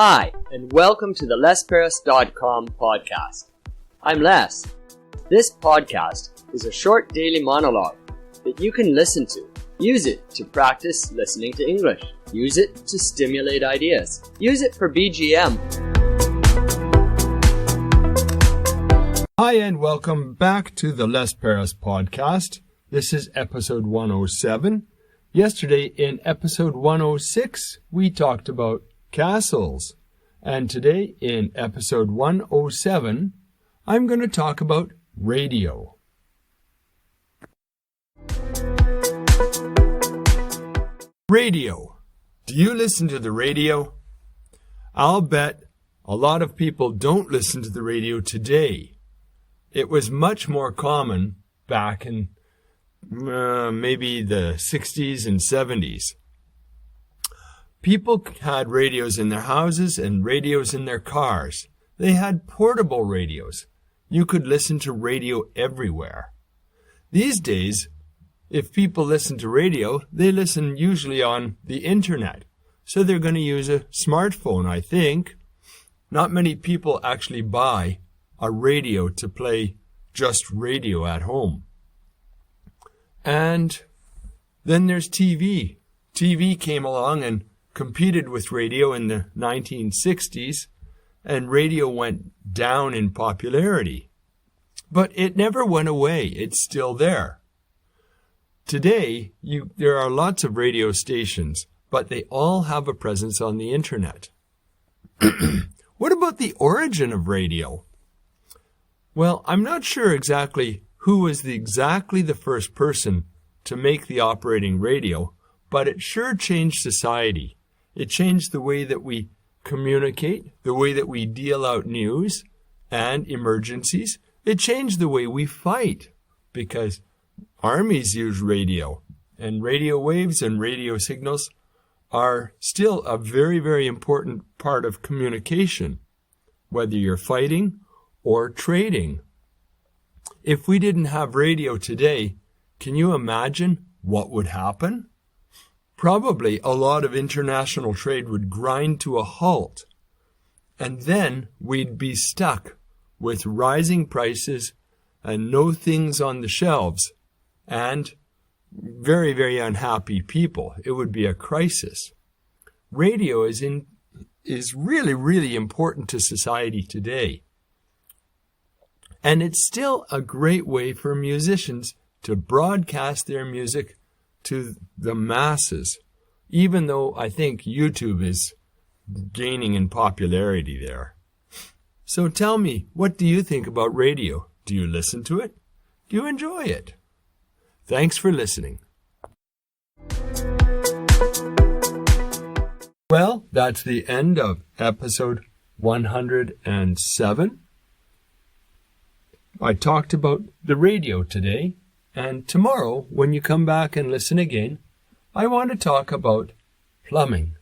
Hi, and welcome to the lesparis.com podcast. I'm Les. This podcast is a short daily monologue that you can listen to. Use it to practice listening to English. Use it to stimulate ideas. Use it for BGM. Hi, and welcome back to the Les Paris podcast. This is episode 107. Yesterday in episode 106, we talked about castles. And today in episode 107, I'm going to talk about radio. Radio. Do you listen to the radio? I'll bet a lot of people don't listen to the radio today. It was much more common back in maybe the 60s and 70s. People had radios in their houses and radios in their cars. They had portable radios. You could listen to radio everywhere. These days, if people listen to radio, they listen usually on the internet. So they're going to use a smartphone, I think. Not many people actually buy a radio to play just radio at home. And then there's TV. TV came along and competed with radio in the 1960s, and radio went down in popularity. But it never went away. It's still there. Today, there are lots of radio stations, but they all have a presence on the internet. What about the origin of radio? Well, I'm not sure exactly who was exactly the first person to make the operating radio, but it sure changed society. It changed the way that we communicate, the way that we deal out news and emergencies. It changed the way we fight because armies use radio, and radio waves and radio signals are still a very, very important part of communication, whether you're fighting or trading. If we didn't have radio today, can you imagine what would happen? Probably a lot of international trade would grind to a halt, and then we'd be stuck with rising prices and no things on the shelves and very, very unhappy people. It would be a crisis. Radio is really, really important to society today. And it's still a great way for musicians to broadcast their music to the masses, even though I think YouTube is gaining in popularity there. So tell me, what do you think about radio? Do you listen to it? Do you enjoy it? Thanks for listening. Well, that's the end of episode 107. I talked about the radio today, and tomorrow, when you come back and listen again, I want to talk about plumbing.